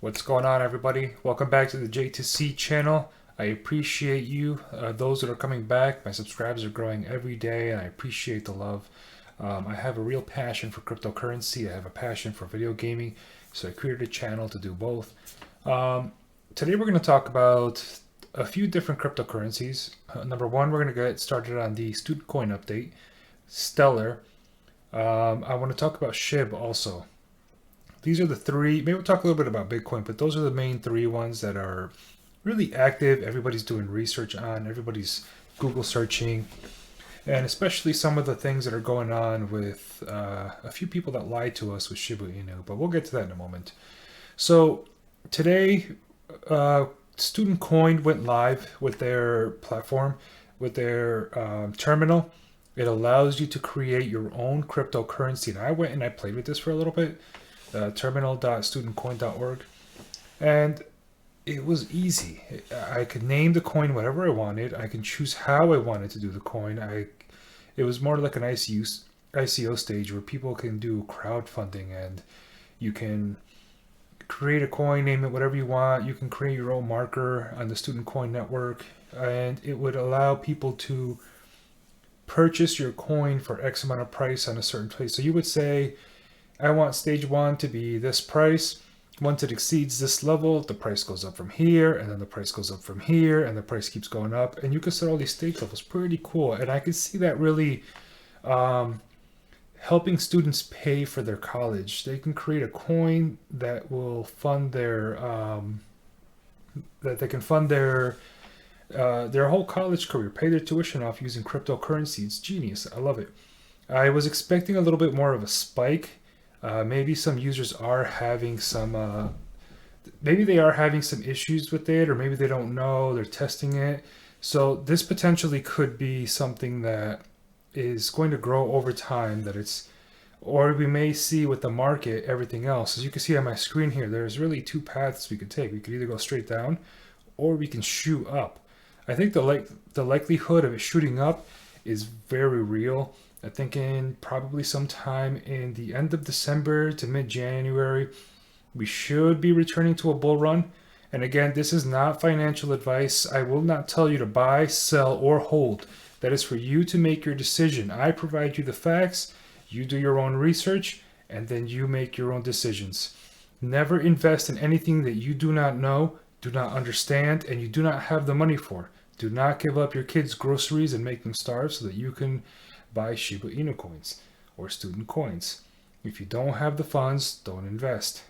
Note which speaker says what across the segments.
Speaker 1: What's going on, everybody? Welcome back to the J2C channel. I appreciate you, those that are coming back. My subscribers are growing every day, and I appreciate the love. I have a real passion for cryptocurrency. I have a passion for video gaming, so I created a channel to do both. Today we're going to talk about a few different cryptocurrencies. Number one, we're going to get started on the student coin update, Stellar. I want to talk about SHIB also. These are the three. Maybe we'll talk a little bit about Bitcoin, but those are the main three ones that are really active. Everybody's doing research on, everybody's Google searching, and especially some of the things that are going on with a few people that lied to us with Shibu Inu, but we'll get to that in a moment. So today, Student Coin went live with their platform, with their terminal. It allows you to create your own cryptocurrency, and I went and I played with this for a little bit. Terminal.studentcoin.org, and it was easy. I could name the coin whatever I wanted. I can choose how I wanted to do the coin. It was more like an ICO stage where people can do crowdfunding, and you can create a coin, name it whatever you want. You can create your own marker on the Student Coin network, and it would allow people to purchase your coin for X amount of price on a certain place. So you would say, I want stage one to be this price. Once it exceeds this level, the price goes up from here, and then the price goes up from here, and the price keeps going up. And you can set all these stage levels. Pretty cool. And I can see that really helping students pay for their college. They can create a coin that will fund their their whole college career, pay their tuition off using cryptocurrency. It's genius. I love it. I was expecting a little bit more of a spike. Maybe some users are having some, maybe they are having some issues with it, or maybe they don't know, they're testing it. So this potentially could be something that is going to grow over time, or we may see with the market, everything else. As you can see on my screen here, there's really two paths we could take. We could either go straight down, or we can shoot up. I think the likelihood of it shooting up is very real. I'm thinking probably sometime in the end of December to mid-January, we should be returning to a bull run. And again, this is not financial advice. I will not tell you to buy, sell, or hold. That is for you to make your decision. I provide you the facts, you do your own research, and then you make your own decisions. Never invest in anything that you do not know, do not understand, and you do not have the money for. Do not give up your kids' groceries and make them starve so that you can buy Shibu Inu coins or student coins. If you don't have the funds, don't invest.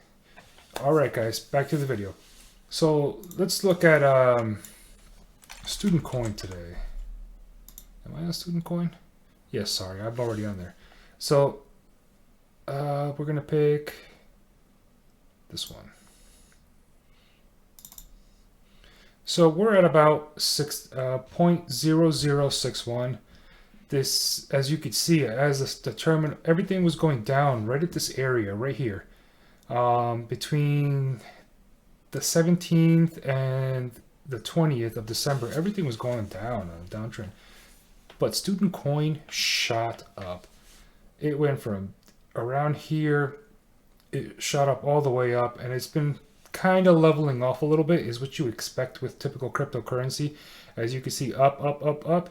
Speaker 1: Alright guys, back to the video. So let's look at student coin today. Am I on student coin? Yes, sorry, I'm already on there. So we're gonna pick this one. So we're at about 0.0061. This, as you could see, as the terminal, everything was going down right at this area right here, between the 17th and the 20th of December. Everything was going down on a downtrend, but student coin shot up. It went from around here, it shot up all the way up, and it's been kind of leveling off a little bit, is what you expect with typical cryptocurrency. As you can see, up, up, up, up,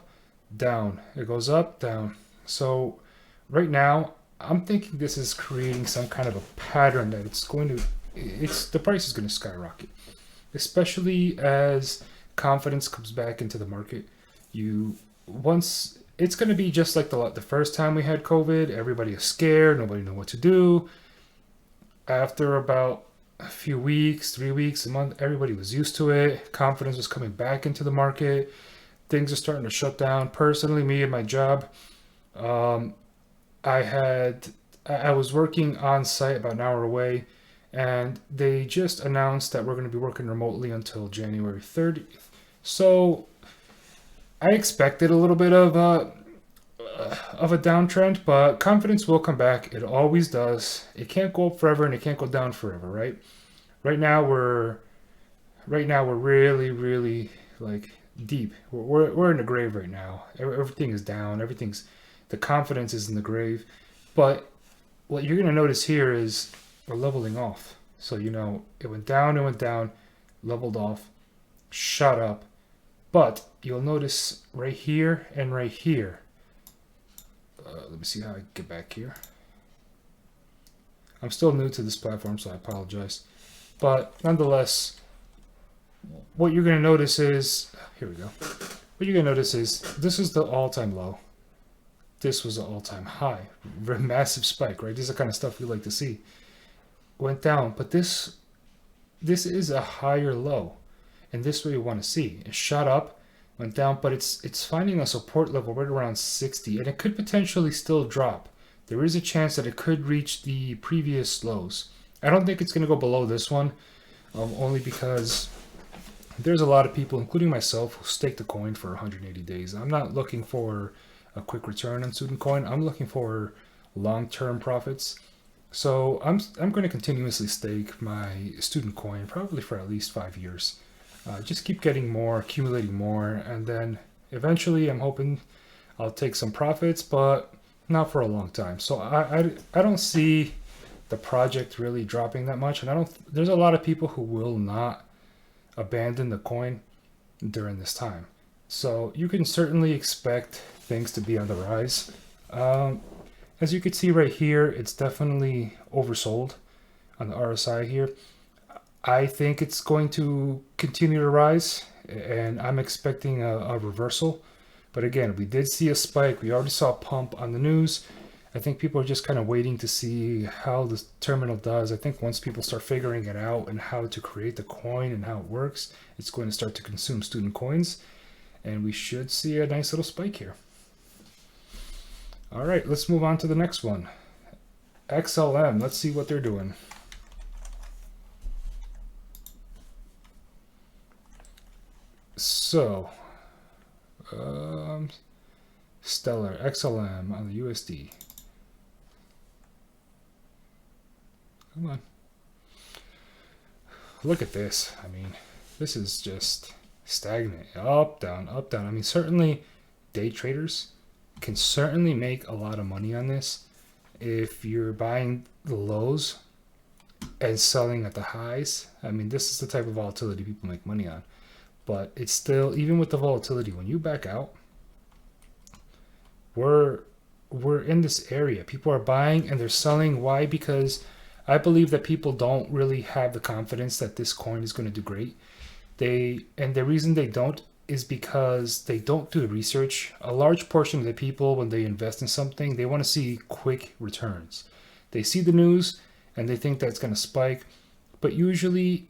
Speaker 1: down. It goes up, down. So right now, I'm thinking this is creating some kind of a pattern that the price is going to skyrocket, especially as confidence comes back into the market. It's going to be just like the first time we had COVID. Everybody is scared. Nobody knew what to do. After about a few weeks, 3 weeks, a month, everybody was used to it. Confidence was coming back into the market. Things are starting to shut down. Personally, me and my job, I was working on site about an hour away, and they just announced that we're going to be working remotely until January 30th. So I expected a little bit of a downtrend, but confidence will come back. It always does. It can't go up forever, and it can't go down forever, right? Right now we're really, really like deep. We're in the grave right now. Everything is down. The confidence is in the grave. But what you're going to notice here is we're leveling off. So, you know, it went down, leveled off, shot up. But you'll notice right here and right here. Let me see how I get back here. I'm still new to this platform, so I apologize. But nonetheless, what you're going to notice is, here we go. What you're going to notice is this is the all-time low. This was an all-time high. Massive spike, right? This is the kind of stuff we like to see. Went down, but this is a higher low. And this is what you want to see. It shot up, went down, but it's finding a support level right around 60, and it could potentially still drop. There is a chance that it could reach the previous lows. I don't think it's going to go below this one, only because there's a lot of people, including myself, who stake the coin for 180 days. I'm not looking for a quick return on student coin. I'm looking for long-term profits. So I'm going to continuously stake my student coin, probably for at least 5 years. Just keep getting more, accumulating more, and then eventually I'm hoping I'll take some profits, but not for a long time. So I don't see the project really dropping that much, and there's a lot of people who will not abandon the coin during this time. So you can certainly expect things to be on the rise. As you can see right here, it's definitely oversold on the RSI here. I think it's going to continue to rise, and I'm expecting a reversal. But again, we did see a spike. We already saw a pump on the news. I think people are just kind of waiting to see how the terminal does. I think once people start figuring it out and how to create the coin and how it works, it's going to start to consume student coins, and we should see a nice little spike here. All right, let's move on to the next one. XLM, let's see what they're doing. So, Stellar, XLM on the USD. Come on. Look at this. I mean, this is just stagnant. Up, down, up, down. I mean, certainly day traders can certainly make a lot of money on this if you're buying the lows and selling at the highs. I mean, this is the type of volatility people make money on. But it's still, even with the volatility, when you back out, we're in this area. People are buying and they're selling. Why? Because I believe that people don't really have the confidence that this coin is going to do great. And the reason they don't is because they don't do the research. A large portion of the people, when they invest in something, they want to see quick returns. They see the news and they think that it's going to spike, but usually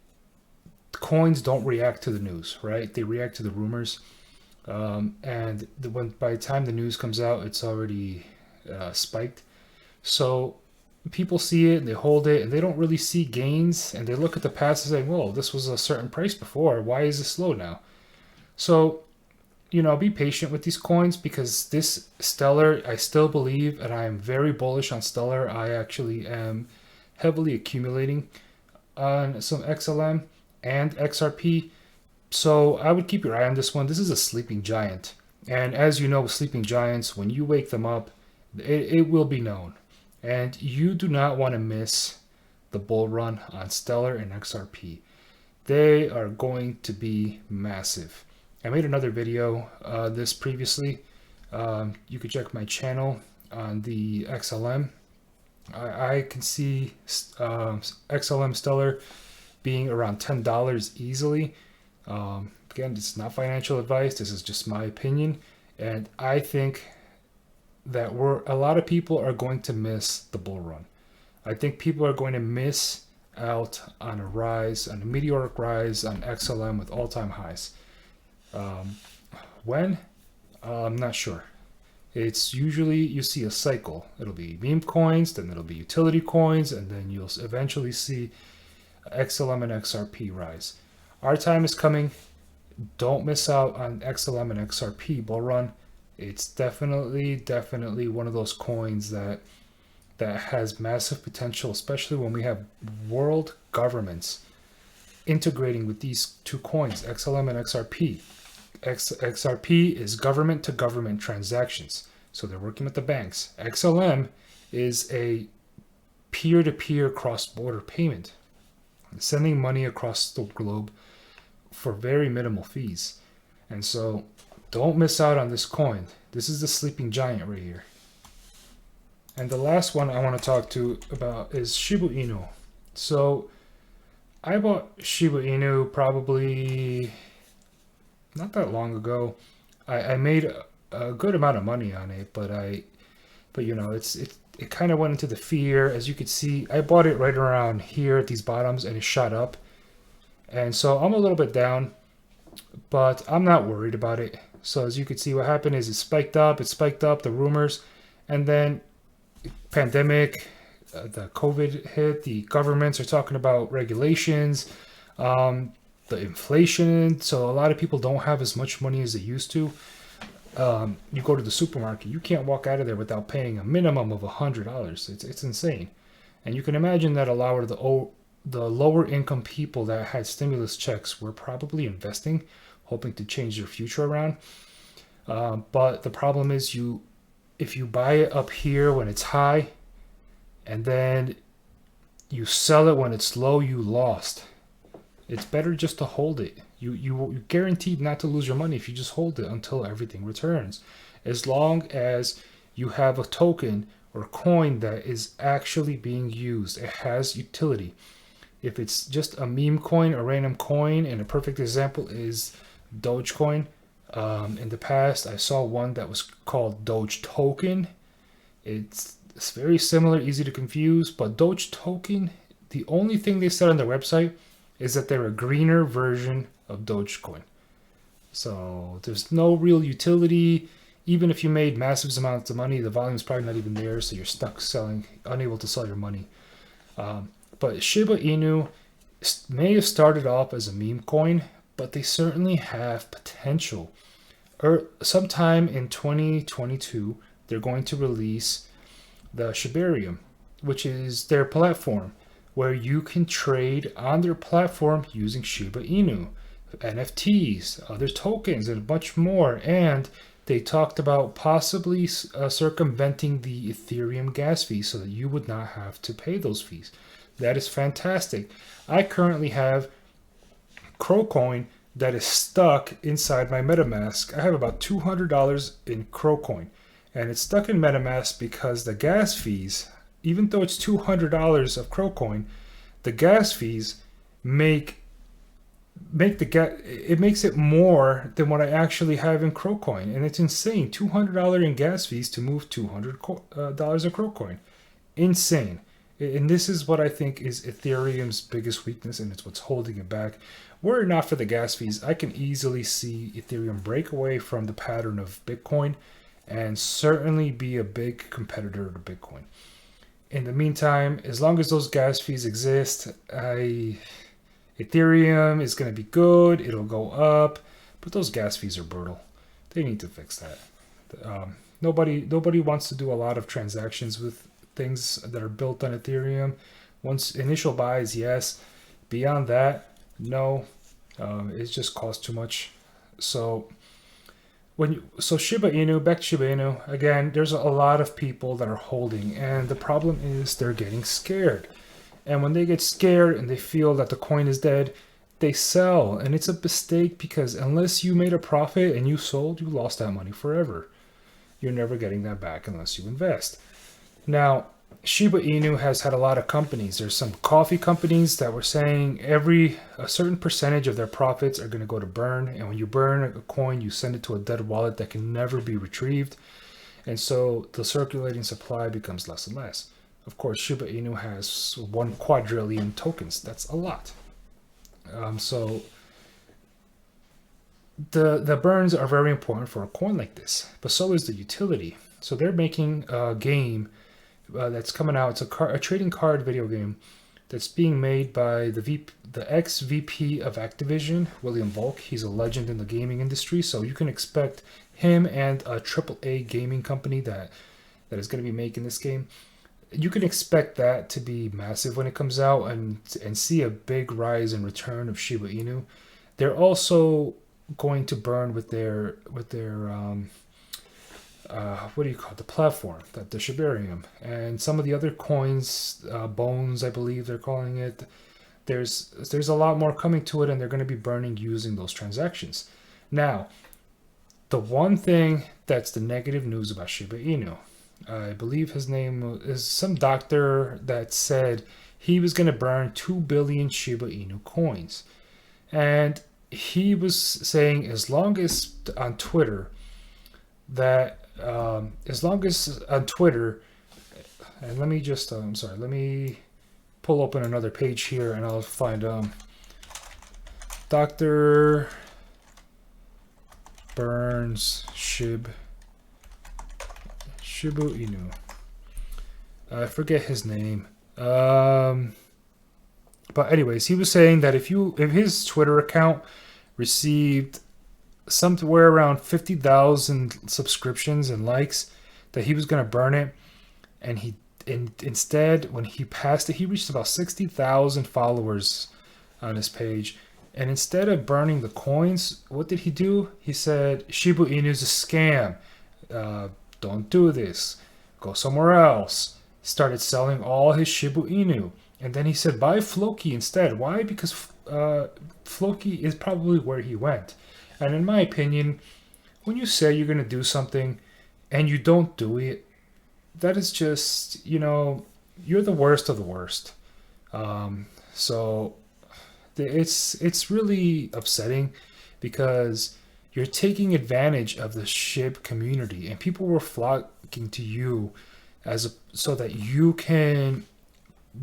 Speaker 1: coins don't react to the news, right? They react to the rumors. And by the time the news comes out, it's already spiked. So people see it and they hold it and they don't really see gains, and they look at the past and say, whoa, this was a certain price before. Why is this low now? So, you know, be patient with these coins, because this Stellar, I still believe, and I am very bullish on Stellar. I actually am heavily accumulating on some XLM and XRP. So I would keep your eye on this one. This is a sleeping giant. And as you know, with sleeping giants, when you wake them up, it will be known. And you do not want to miss the bull run on Stellar and XRP. They are going to be massive. I made another video this previously. You could check my channel on the XLM. I can see XLM Stellar being around $10 easily. Again, it's not financial advice. This is just my opinion. And I think that a lot of people are going to miss the bull run. I think people are going to miss out on a rise, on a meteoric rise on XLM with all-time highs. When? I'm not sure. It's usually, you see a cycle. It'll be meme coins, then it'll be utility coins, and then you'll eventually see XLM and XRP rise. Our time is coming. Don't miss out on XLM and XRP bull run. It's definitely one of those coins that has massive potential, especially when we have world governments integrating with these two coins, XLM and XRP. XRP is government to government transactions, so they're working with the banks. XLM is a peer-to-peer cross-border payment. sending money across the globe for very minimal fees. And so don't miss out on this coin. This is the sleeping giant right here. And the last one I want to talk to about is Shibu Inu. So I bought Shibu Inu probably not that long ago. I made a good amount of money on it, but you know, it kind of went into the fear. As you could see, I bought it right around here at these bottoms, and it shot up. And so I'm a little bit down, but I'm not worried about it. So as you can see, what happened is it spiked up, the rumors, and then pandemic, the COVID hit, the governments are talking about regulations, the inflation. So a lot of people don't have as much money as they used to. You go to the supermarket, you can't walk out of there without paying a minimum of $100. It's insane. And you can imagine that a lot of the lower income people that had stimulus checks were probably investing, hoping to change their future around. But the problem is if you buy it up here when it's high and then you sell it when it's low, you lost. It's better just to hold it. You're guaranteed not to lose your money if you just hold it until everything returns. As long as you have a token or coin that is actually being used, it has utility. If it's just a meme coin, a random coin, and a perfect example is Dogecoin. In the past, I saw one that was called Doge Token. It's very similar, easy to confuse, but Doge Token, the only thing they said on their website is that they're a greener version of Dogecoin. So there's no real utility. Even if you made massive amounts of money, the volume's probably not even there, so you're stuck unable to sell your money. But Shiba Inu may have started off as a meme coin, but they certainly have potential. Sometime in 2022, they're going to release the Shibarium, which is their platform, where you can trade on their platform using Shiba Inu, NFTs, other tokens, and much more. And they talked about possibly circumventing the Ethereum gas fees so that you would not have to pay those fees. That is fantastic. I currently have Crowcoin that is stuck inside my MetaMask. I have about $200 in Crowcoin, and it's stuck in MetaMask because the gas fees, even though it's $200 of Crowcoin, the gas fees make it makes it more than what I actually have in Crowcoin, and it's insane. $200 in gas fees to move $200 of Crowcoin, insane. And this is what I think is Ethereum's biggest weakness, and it's what's holding it back. Were it not for the gas fees, I can easily see Ethereum break away from the pattern of Bitcoin and certainly be a big competitor to Bitcoin. In the meantime, as long as those gas fees exist, Ethereum is going to be good. It'll go up, but those gas fees are brutal. They need to fix that. Nobody wants to do a lot of transactions with things that are built on Ethereum. Once initial buys, yes. Beyond that, no. It just costs too much. So Shiba Inu, back to Shiba Inu again. There's a lot of people that are holding, and the problem is they're getting scared. And when they get scared and they feel that the coin is dead, they sell, and it's a mistake because unless you made a profit and you sold, you lost that money forever. You're never getting that back unless you invest. Now, Shiba Inu has had a lot of companies. There's some coffee companies that were saying a certain percentage of their profits are going to go to burn. And when you burn a coin, you send it to a dead wallet that can never be retrieved. And so the circulating supply becomes less and less. Of course, Shiba Inu has 1 quadrillion tokens. That's a lot. So the burns are very important for a coin like this, but so is the utility. So they're making a game that's coming out. It's a trading card video game that's being made by the ex-VP of Activision, William Volk. He's a legend in the gaming industry, so you can expect him and a AAA gaming company that is going to be making this game. You can expect that to be massive when it comes out and see a big rise in return of Shiba Inu. They're also going to burn with their what do you call it? The platform, the Shibarium, and some of the other coins, Bones, I believe they're calling it. there's a lot more coming to it, and they're going to be burning using those transactions. Now, the one thing that's the negative news about Shiba Inu, I believe his name is some doctor that said he was going to burn 2 billion Shiba Inu coins. And he was saying as long as on Twitter, and let me just, I'm sorry, let me pull open another page here and I'll find Dr. Burns Shibu Inu. I forget his name. But anyways, he was saying that if his Twitter account received somewhere around 50,000 subscriptions and likes, that he was going to burn it. And instead, when he passed it, he reached about 60,000 followers on his page. And instead of burning the coins, what did he do? He said, Shibu Inu is a scam. Don't do this. Go somewhere else. Started selling all his Shibu Inu. And then he said, buy Floki instead. Why? Because Floki is probably where he went. And in my opinion, when you say you're going to do something and you don't do it, that is just, you're the worst of the worst. So it's really upsetting because you're taking advantage of the SHIB community, and people were flocking to you so that you can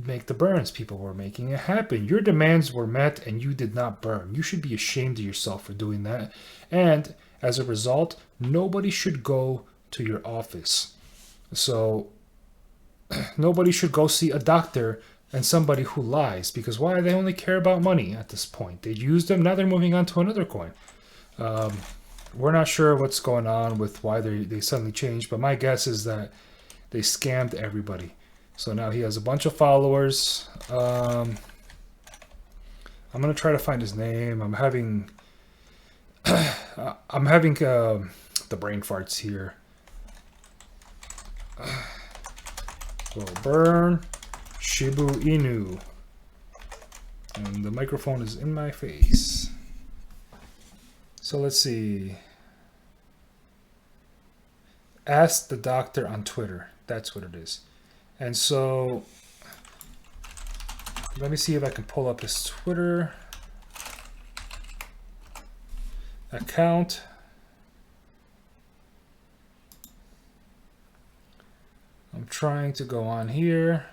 Speaker 1: make the burns. People were making it happen. Your demands were met and you did not burn. You should be ashamed of yourself for doing that. And as a result, nobody should go to your office. So nobody should go see a doctor and somebody who lies, because why? They only care about money at this point. They used them, now they're moving on to another coin. We're not sure what's going on with why they suddenly changed, but my guess is that they scammed everybody. So now he has a bunch of followers. I'm gonna try to find his name. I'm having the brain farts here. So burn Shibu Inu. And the microphone is in my face. So let's see. Ask the doctor on Twitter. That's what it is. And so let me see if I can pull up his Twitter account. I'm trying to go on here.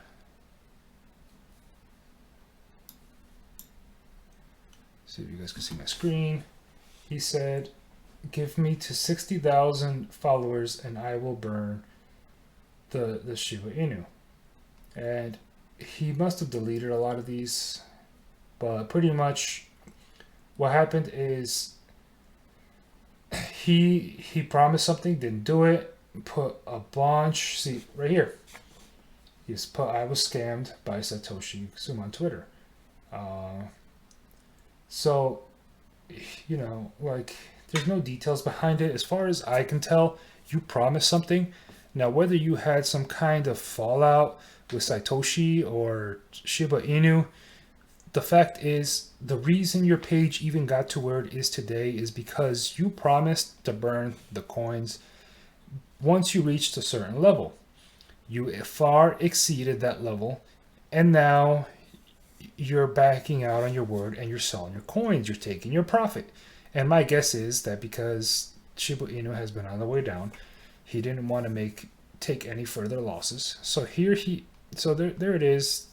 Speaker 1: See if you guys can see my screen. He said, give me to 60,000 followers and I will burn the Shiba Inu. And he must have deleted a lot of these, but pretty much what happened is he promised something, didn't do it, put a bunch, see right here, he's put, I was scammed by Satoshi Suma on Twitter. So, like, there's no details behind it. As far as I can tell, you promised something. Now, whether you had some kind of fallout with Satoshi or Shiba Inu, the fact is, the reason your page even got to where it is today is because you promised to burn the coins once you reached a certain level. You far exceeded that level, and now you're backing out on your word and you're selling your coins. You're taking your profit. And my guess is that because Shiba Inu has been on the way down, he didn't want to take any further losses. So there it is.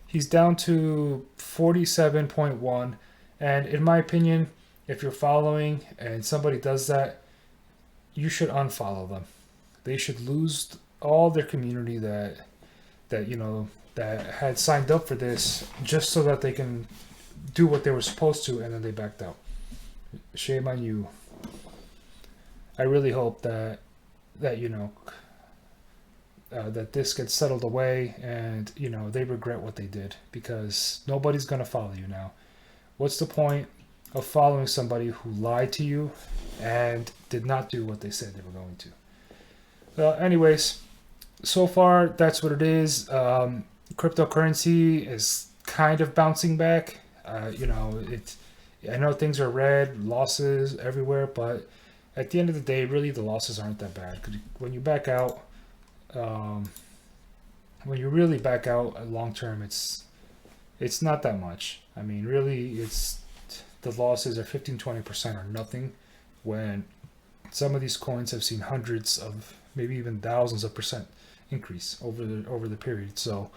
Speaker 1: He's down to 47.1. And in my opinion, if you're following and somebody does that, you should unfollow them. They should lose all their community that had signed up for this just so that they can do what they were supposed to, and then they backed out. Shame on you. I really hope that this gets settled away and they regret what they did, because nobody's going to follow you now. What's the point of following somebody who lied to you and did not do what they said they were going to? Well, anyways, so far that's what it is. Cryptocurrency is kind of bouncing back. You know, I know things are red, losses everywhere, but at the end of the day, really the losses aren't that bad. 'Cause when you back out, when you really back out long term, it's not that much. I mean, really, the losses are 15-20% or nothing, when some of these coins have seen hundreds of, maybe even thousands of percent increase over the period. So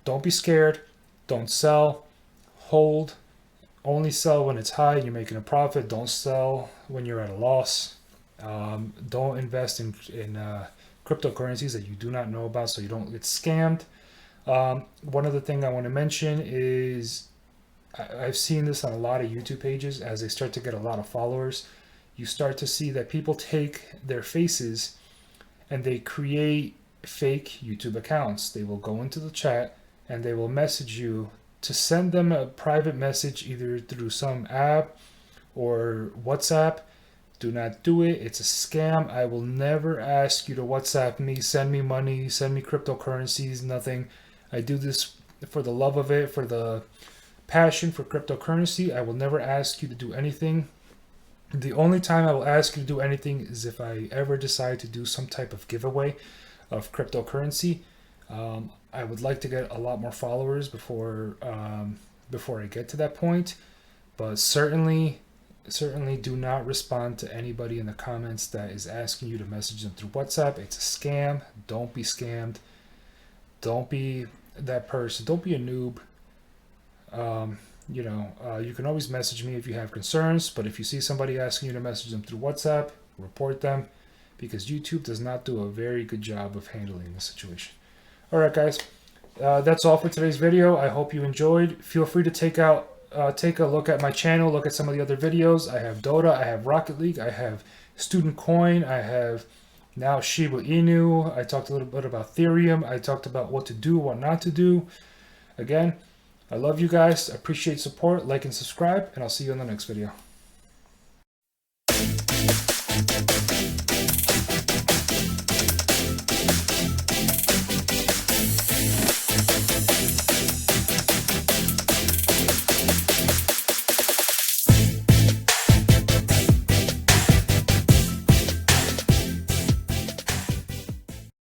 Speaker 1: don't be scared. Don't sell. Hold. Only sell when it's high and you're making a profit. Don't sell when you're at a loss. Don't invest in cryptocurrencies that you do not know about, so you don't get scammed. One other thing I want to mention is I've seen this on a lot of YouTube pages. As they start to get a lot of followers, you start to see that people take their faces and they create fake YouTube accounts. They will go into the chat and they will message you to send them a private message, either through some app or WhatsApp. Do not do it. It's a scam. I will never ask you to WhatsApp me, send me money, send me cryptocurrencies, nothing. I do this for the love of it, for the passion for cryptocurrency. I will never ask you to do anything. The only time I will ask you to do anything is if I ever decide to do some type of giveaway of cryptocurrency. I would like to get a lot more followers before I get to that point, but certainly do not respond to anybody in the comments that is asking you to message them through WhatsApp. It's a scam. Don't be scammed. Don't be that person. Don't be a noob. You can always message me if you have concerns, but if you see somebody asking you to message them through WhatsApp, report them, because YouTube does not do a very good job of handling the situation. All right, guys, that's all for today's video. I hope you enjoyed. Feel free to take a look at my channel, look at some of the other videos. I have Dota, I have Rocket League, I have Student Coin, I have now Shibu Inu. I talked a little bit about Ethereum. I talked about what to do, what not to do. Again, I love you guys. I appreciate support. Like and subscribe, and I'll see you in the next video.